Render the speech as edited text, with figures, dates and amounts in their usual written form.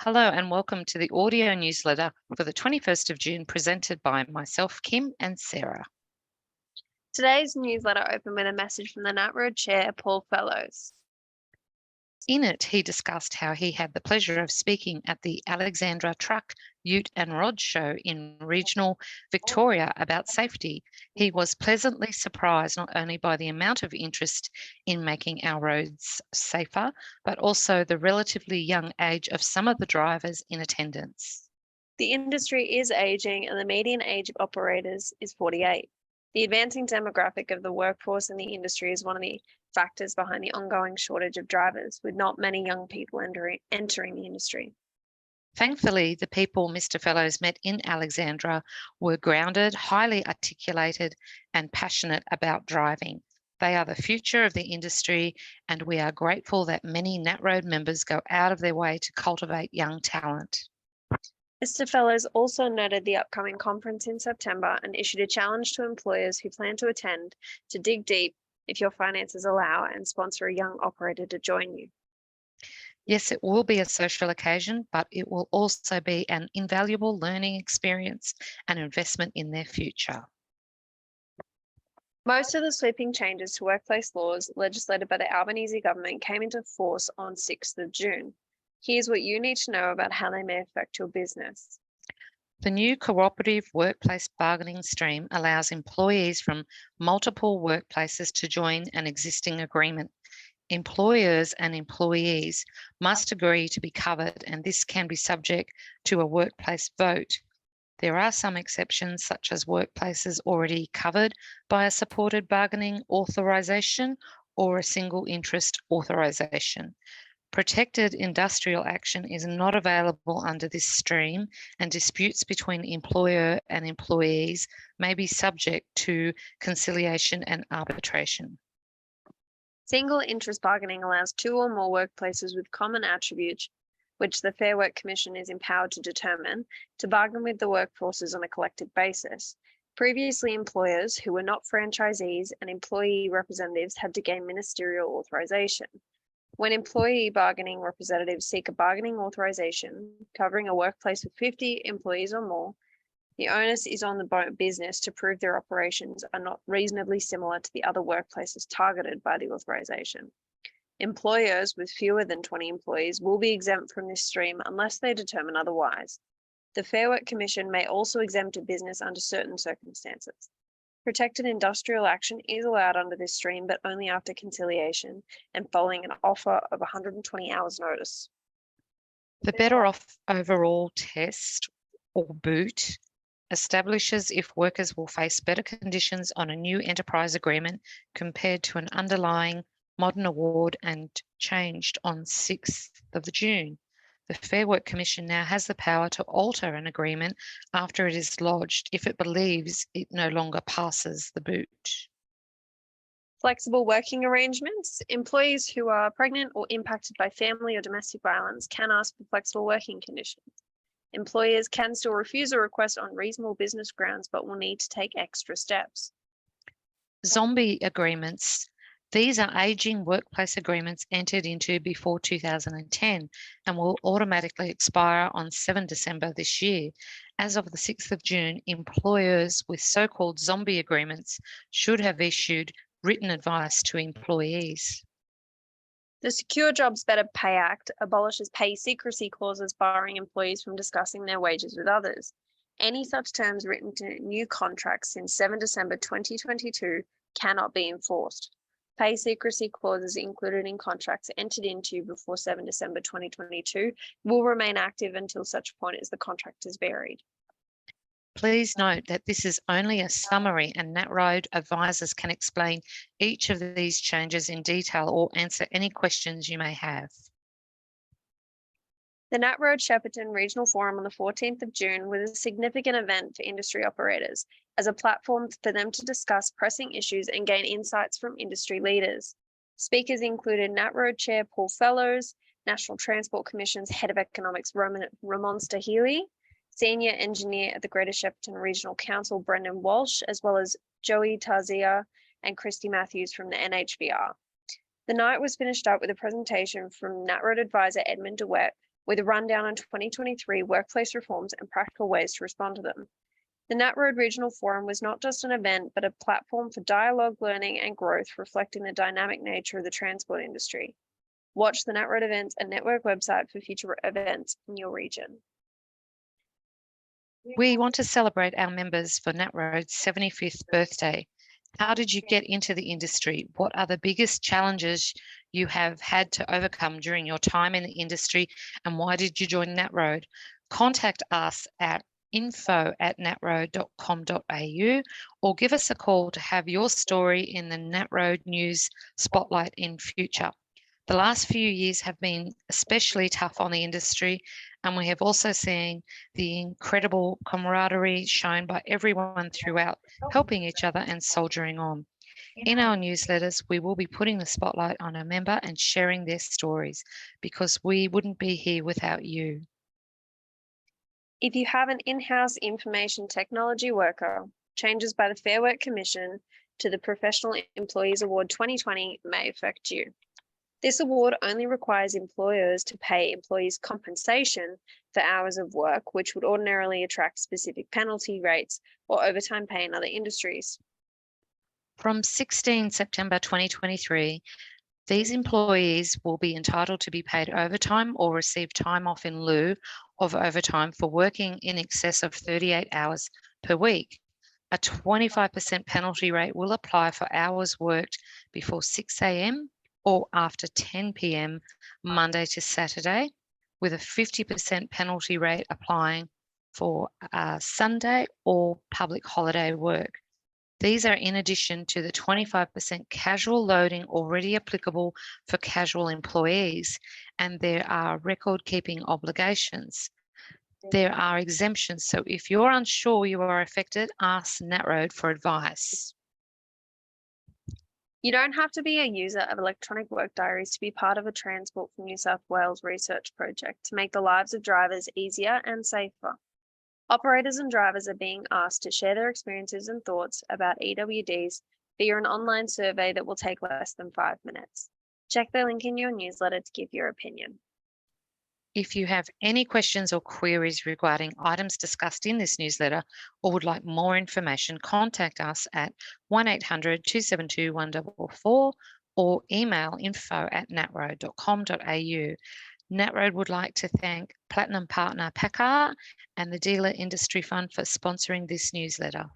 Hello and welcome to the audio newsletter for the 21st of June, presented by myself, Kim, and Sarah. Today's newsletter opened with a message from the NatRoad chair, Paul Fellows. In it, he discussed how he had the pleasure of speaking at the Alexandra Truck, Ute and Rod Show in regional Victoria about safety. He was pleasantly surprised not only by the amount of interest in making our roads safer, but also the relatively young age of some of the drivers in attendance. The industry is ageing and the median age of operators is 48. The advancing demographic of the workforce in the industry is one of the factors behind the ongoing shortage of drivers, with not many young people entering the industry. Thankfully, the people Mr. Fellows met in Alexandra were grounded, highly articulated, and passionate about driving. They are the future of the industry, and we are grateful that many NatRoad members go out of their way to cultivate young talent. Mr. Fellows also noted the upcoming conference in September and issued a challenge to employers who plan to attend to dig deep if your finances allow and sponsor a young operator to join you. Yes, it will be a social occasion, but it will also be an invaluable learning experience and investment in their future. Most of the sweeping changes to workplace laws legislated by the Albanese government came into force on 6th of June. Here's what you need to know about how they may affect your business. The new cooperative workplace bargaining stream allows employees from multiple workplaces to join an existing agreement. Employers and employees must agree to be covered, and this can be subject to a workplace vote. There are some exceptions, such as workplaces already covered by a supported bargaining authorisation or a single interest authorisation. Protected industrial action is not available under this stream, and disputes between employer and employees may be subject to conciliation and arbitration. Single interest bargaining allows two or more workplaces with common attributes, which the Fair Work Commission is empowered to determine, to bargain with the workforces on a collective basis. Previously, employers who were not franchisees and employee representatives had to gain ministerial authorisation. When employee bargaining representatives seek a bargaining authorisation covering a workplace with 50 employees or more, the onus is on the business to prove their operations are not reasonably similar to the other workplaces targeted by the authorisation. Employers with fewer than 20 employees will be exempt from this stream unless they determine otherwise. The Fair Work Commission may also exempt a business under certain circumstances. Protected industrial action is allowed under this stream, but only after conciliation and following an offer of 120 hours notice. The Better Off Overall test, or BOOT, establishes if workers will face better conditions on a new enterprise agreement compared to an underlying modern award, and changed on 6th of June. The Fair Work Commission now has the power to alter an agreement after it is lodged if it believes it no longer passes the BOOT. Flexible working arrangements. Employees who are pregnant or impacted by family or domestic violence can ask for flexible working conditions. Employers can still refuse a request on reasonable business grounds, but will need to take extra steps. Zombie agreements. These are aging workplace agreements entered into before 2010 and will automatically expire on 7 December this year. As of the 6th of June, employers with so-called zombie agreements should have issued written advice to employees. The Secure Jobs Better Pay Act abolishes pay secrecy clauses barring employees from discussing their wages with others. Any such terms written to new contracts since 7 December 2022 cannot be enforced. Pay secrecy clauses included in contracts entered into before 7 December 2022 will remain active until such point as the contract is varied. Please note that this is only a summary, and NatRoad advisors can explain each of these changes in detail or answer any questions you may have. The NatRoad Shepparton Regional Forum on the 14th of June was a significant event for industry operators as a platform for them to discuss pressing issues and gain insights from industry leaders. Speakers included NatRoad Chair Paul Fellows, National Transport Commission's Head of Economics Ramon Staheli, Senior Engineer at the Greater Shepparton Regional Council Brendan Walsh, as well as Joey Tarzia and Christy Matthews from the NHVR. The night was finished up with a presentation from NatRoad advisor Edmund DeWett, with a rundown on 2023 workplace reforms and practical ways to respond to them. The NatRoad Regional Forum was not just an event, but a platform for dialogue, learning, and growth, reflecting the dynamic nature of the transport industry. Watch the NatRoad events and network website for future events in your region. We want to celebrate our members for NatRoad's 75th birthday. How did you get into the industry? What are the biggest challenges you have had to overcome during your time in the industry, and why did you join NatRoad? Contact us at info@natroad.com.au or give us a call to have your story in the NatRoad News Spotlight in future. The last few years have been especially tough on the industry, and we have also seen the incredible camaraderie shown by everyone throughout, helping each other and soldiering on. In our newsletters, we will be putting the spotlight on a member and sharing their stories, because we wouldn't be here without you. If you have an in-house information technology worker, changes by the Fair Work Commission to the Professional Employees Award 2020 may affect you. This award only requires employers to pay employees compensation for hours of work, which would ordinarily attract specific penalty rates or overtime pay in other industries. From 16 September 2023, these employees will be entitled to be paid overtime or receive time off in lieu of overtime for working in excess of 38 hours per week. A 25% penalty rate will apply for hours worked before 6 a.m. or after 10 p.m. Monday to Saturday, with a 50% penalty rate applying for Sunday or public holiday work. These are in addition to the 25% casual loading already applicable for casual employees, and there are record-keeping obligations. There are exemptions, so if you're unsure you are affected, ask NatRoad for advice. You don't have to be a user of electronic work diaries to be part of a Transport for New South Wales research project to make the lives of drivers easier and safer. Operators and drivers are being asked to share their experiences and thoughts about EWDs via an online survey that will take less than 5 minutes. Check the link in your newsletter to give your opinion. If you have any questions or queries regarding items discussed in this newsletter or would like more information, contact us at 1800 272 144 or email info@natroad.com.au. NatRoad would like to thank Platinum Partner PACCAR and the Dealer Industry Fund for sponsoring this newsletter.